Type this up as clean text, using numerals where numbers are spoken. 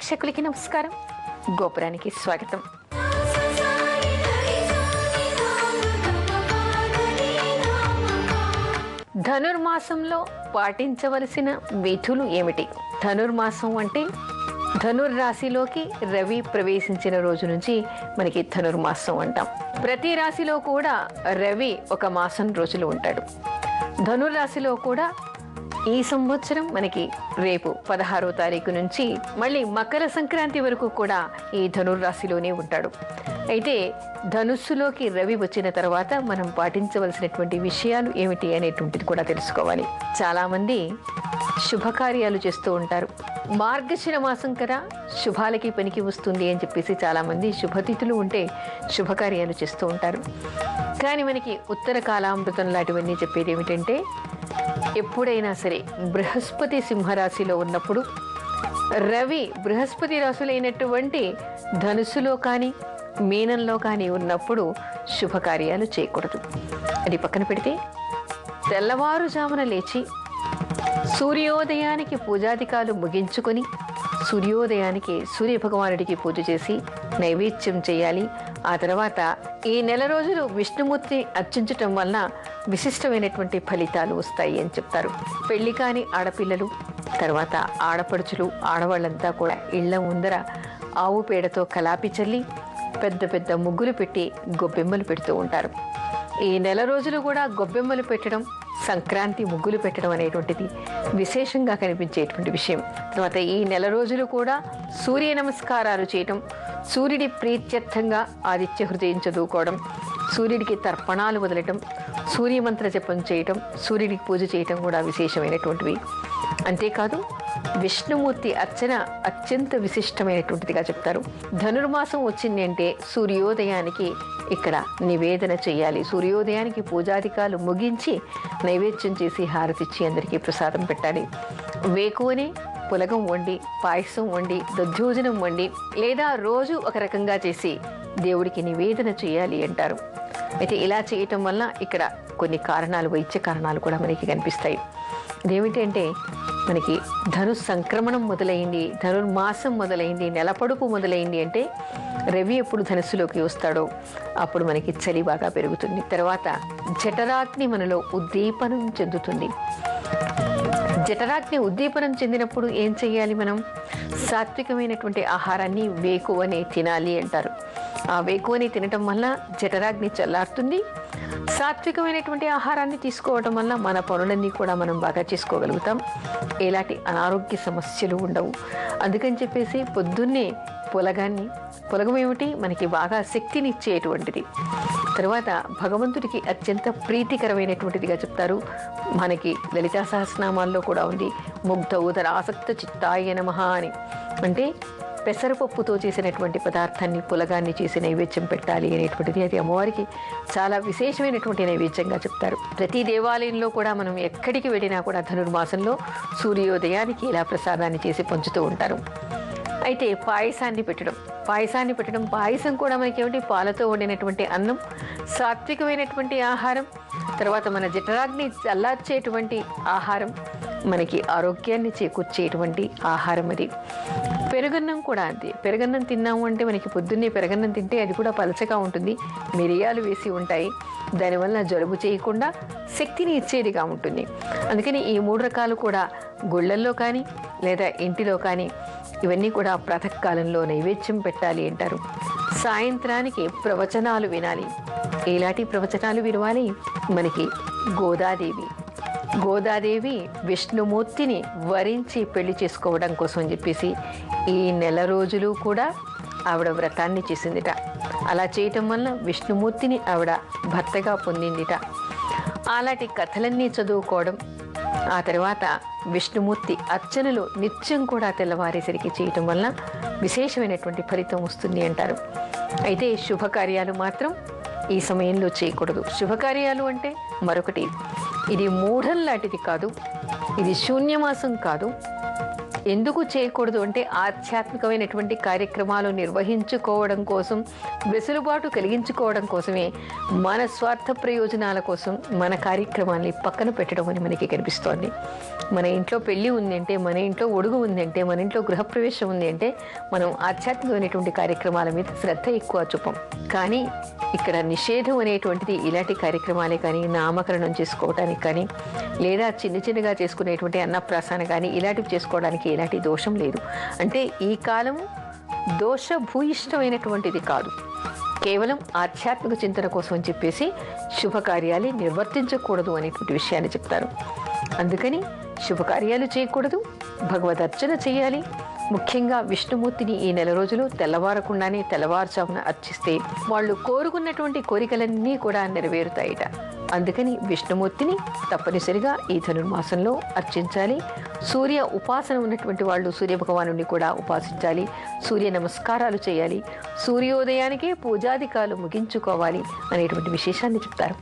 ప్రేక్షకులకి నమస్కారం. గోపురానికి స్వాగతం. ధనుర్మాసంలో పాటించవలసిన విధులు ఏమిటి? ధనుర్మాసం అంటే ధనుర్రాశిలోకి రవి ప్రవేశించిన రోజు నుంచి మనకి ధనుర్మాసం అంటాం. ప్రతి రాశిలో కూడా రవి ఒక మాసం రోజులు ఉంటాడు. ధనుర్రాశిలో కూడా ఈ సంవత్సరం మనకి రేపు 16వ తారీఖు నుంచి మళ్ళీ మకర సంక్రాంతి వరకు కూడా ఈ ధనుర్రాశిలోనే ఉంటాడు. అయితే ధనుస్సులోకి రవి వచ్చిన తర్వాత మనం పాటించవలసినటువంటి విషయాలు ఏమిటి అనేటువంటిది కూడా తెలుసుకోవాలి. చాలామంది శుభకార్యాలు చేస్తూ ఉంటారు. మార్గశిర మాసం కదా, శుభాలకి పనికి వస్తుంది అని చెప్పేసి చాలామంది శుభతిథులు ఉంటే శుభకార్యాలు చేస్తూ ఉంటారు. కానీ మనకి ఉత్తర కాలామృతం లాంటివన్నీ చెప్పేది ఏమిటంటే, ఎప్పుడైనా సరే బృహస్పతి సింహరాశిలో ఉన్నప్పుడు రవి బృహస్పతి రాశులైనటువంటి ధనుస్సులో కానీ మీనంలో కానీ ఉన్నప్పుడు శుభకార్యాలు చేయకూడదు. అది పక్కన పెడితే తెల్లవారుజామున లేచి సూర్యోదయానికి పూజాధికాలు ముగించుకొని సూర్యోదయానికి సూర్యభగవానుడికి పూజ చేసి నైవేద్యం చేయాలి. ఆ తర్వాత ఈ నెల రోజులు విష్ణుమూర్తిని అర్చించటం వల్ల విశిష్టమైనటువంటి ఫలితాలు వస్తాయి అని చెప్తారు. పెళ్లి కాని ఆడపిల్లలు, తర్వాత ఆడపడుచులు, ఆడవాళ్ళంతా కూడా ఇళ్ల ముందర ఆవు పేడతో కలాపి చల్లి పెద్ద పెద్ద ముగ్గులు పెట్టి గొబ్బెమ్మలు పెడుతూ ఉంటారు. ఈ నెల రోజులు కూడా గొబ్బెమ్మలు పెట్టడం, సంక్రాంతి ముగ్గులు పెట్టడం అనేటువంటిది విశేషంగా కనిపించేటువంటి విషయం. తర్వాత ఈ నెల రోజులు కూడా సూర్య నమస్కారాలు చేయటం, సూర్యుడి ప్రీత్యర్థంగా ఆదిత్య హృదయం చదువుకోవడం, సూర్యుడికి తర్పణాలు వదలటం, సూర్యమంత్ర జపం చేయటం, సూర్యుడికి పూజ చేయటం కూడా విశేషమైనటువంటివి. అంతేకాదు విష్ణుమూర్తి అర్చన అత్యంత విశిష్టమైనటువంటిదిగా చెప్తారు. ధనుర్మాసం వచ్చింది అంటే సూర్యోదయానికి ఇక్కడ నివేదన చేయాలి. సూర్యోదయానికి పూజాధికాలు ముగించి నైవేద్యం చేసి హారతిచ్చి అందరికీ ప్రసాదం పెట్టాలి. వేకువనే పులగం వండి, పాయసం వండి, దధ్యోజనం వండి, లేదా రోజు ఒక రకంగా చేసి దేవుడికి నివేదన చేయాలి అంటారు. అయితే ఇలా చేయటం వల్ల ఇక్కడ కొన్ని కారణాలు, వైద్య కారణాలు కూడా మనకి కనిపిస్తాయి. అదేమిటంటే మనకి ధను సంక్రమణం మొదలైంది, ధనుర్మాసం మొదలైంది, నెలపడుపు మొదలైంది అంటే రవి ఎప్పుడు ధనుస్సులోకి వస్తాడో అప్పుడు మనకి చలి బాగా పెరుగుతుంది. తర్వాత జఠరాగ్ని మనలో ఉద్దీపనం చెందుతుంది. జఠరాగ్ని ఉద్దీపనం చెందినప్పుడు ఏం చెయ్యాలి? మనం సాత్వికమైనటువంటి ఆహారాన్ని వేకువనే తినాలి అంటారు. ఆ వేకువని తినటం వల్ల జఠరాగ్ని చల్లారుతుంది. సాత్వికమైనటువంటి ఆహారాన్ని తీసుకోవటం వల్ల మన పనులన్నీ కూడా మనం బాగా చేసుకోగలుగుతాం. ఎలాంటి అనారోగ్య సమస్యలు ఉండవు. అందుకని చెప్పేసి పొద్దున్నే పులగం ఏమిటి? మనకి బాగా శక్తినిచ్చేటువంటిది. తర్వాత భగవంతుడికి అత్యంత ప్రీతికరమైనటువంటిదిగా చెప్తారు. మనకి లలితా సహస్రనామాల్లో కూడా ఉంది, ముగ్ధ ఉదర ఆసక్త చిత్తాయ నమః అని. అంటే పెసరపప్పుతో చేసినటువంటి పదార్థాన్ని, పులగాన్ని చేసి నైవేద్యం పెట్టాలి అనేటువంటిది. అది అమ్మవారికి చాలా విశేషమైనటువంటి నైవేద్యంగా చెప్తారు. ప్రతి దేవాలయంలో కూడా మనం ఎక్కడికి వెళ్ళినా కూడా ధనుర్మాసంలో సూర్యోదయానికి ఇలా ప్రసాదాన్ని చేసి పంచుతూ ఉంటారు. అయితే పాయసాన్ని పెట్టడం, పాయసం కూడా మనకి ఏమిటి? పాలతో వండినటువంటి అన్నం, సాత్వికమైనటువంటి ఆహారం, తర్వాత మన జఠరాగ్ని చల్లార్చేటువంటి ఆహారం, మనకి ఆరోగ్యాన్ని చేకూర్చేటువంటి ఆహారం అది. పెరుగన్నం కూడా అంతే. పెరుగన్నం తిన్నాము అంటే మనకి పొద్దున్నే పెరుగన్నం తింటే అది కూడా పలచగా ఉంటుంది, మిరియాలు వేసి ఉంటాయి. దానివల్ల జలుబు చేయకుండా శక్తిని ఇచ్చేదిగా ఉంటుంది. అందుకని ఈ 3 రకాలు కూడా గుళ్ళల్లో కానీ లేదా ఇంటిలో కానీ ఇవన్నీ కూడా ప్రాతకాలంలో నైవేద్యం పెట్టాలి అంటారు. సాయంత్రానికి ప్రవచనాలు వినాలి. ఎలాంటి ప్రవచనాలు వినవాలి? మనకి గోదాదేవి విష్ణుమూర్తిని వరించి పెళ్లి చేసుకోవడం కోసం అని చెప్పేసి ఈ నెల రోజులు కూడా ఆవిడ వ్రతాన్ని చేసిందిట. అలా చేయటం వల్ల విష్ణుమూర్తిని ఆవిడ భర్తగా పొందిందిట. అలాంటి కథలన్నీ చదువుకోవడం, ఆ తర్వాత విష్ణుమూర్తి అర్చనలు నిత్యం కూడా తెల్లవారేసరికి చేయటం వల్ల విశేషమైనటువంటి ఫలితం వస్తుంది అంటారు. అయితే శుభకార్యాలు మాత్రం ఈ సమయంలో చేయకూడదు. శుభకార్యాలు అంటే మరొకటి, ఇది మూఢం లాంటిది కాదు, ఇది శూన్యమాసం కాదు, ఎందుకు చేయకూడదు అంటే ఆధ్యాత్మికమైనటువంటి కార్యక్రమాలు నిర్వహించుకోవడం కోసం, వెసులుబాటు కలిగించుకోవడం కోసమే, మన స్వార్థ ప్రయోజనాల కోసం మన కార్యక్రమాల్ని పక్కన పెట్టడం అని మనకి కనిపిస్తోంది. మన ఇంట్లో పెళ్ళి ఉంది అంటే, మన ఇంట్లో ఒడుగు ఉంది అంటే, మన ఇంట్లో గృహప్రవేశం ఉంది అంటే మనం ఆధ్యాత్మికమైనటువంటి కార్యక్రమాల మీద శ్రద్ధ ఎక్కువ చూపం. కానీ ఇక్కడ నిషేధం అనేటువంటిది ఇలాంటి కార్యక్రమాలే కానీ, నామకరణం చేసుకోవడానికి కానీ, లేదా చిన్నగా చేసుకునేటువంటి అన్నప్రాసన కానీ ఇలాంటివి చేసుకోవడానికి ఎలాంటి దోషం లేదు. అంటే ఈ కాలం దోషభూయిష్టమైనటువంటిది కాదు, కేవలం ఆధ్యాత్మిక చింతన కోసం అని చెప్పేసి శుభకార్యాలు నిర్వర్తించకూడదు అనేటువంటి విషయాన్ని చెప్తారు. అందుకని శుభకార్యాలు చేయకూడదు, భగవదర్చన చేయాలి. ముఖ్యంగా విష్ణుమూర్తిని ఈ నెల రోజులు తెల్లవారకుండానే తెల్లవారుజామున అర్చిస్తే వాళ్ళు కోరుకున్నటువంటి కోరికలన్నీ కూడా నెరవేరుతాయిట. అందుకని విష్ణుమూర్తిని తప్పనిసరిగా ఈ ధనుర్మాసంలో అర్చించాలి. సూర్య ఉపాసన ఉన్నటువంటి వాళ్ళు సూర్య భగవానుడిని కూడా ఉపాసించాలి, సూర్య నమస్కారాలు చేయాలి, సూర్యోదయానికే పూజాధికాలు ముగించుకోవాలి అనేటువంటి విశేషాన్ని చెప్తారు.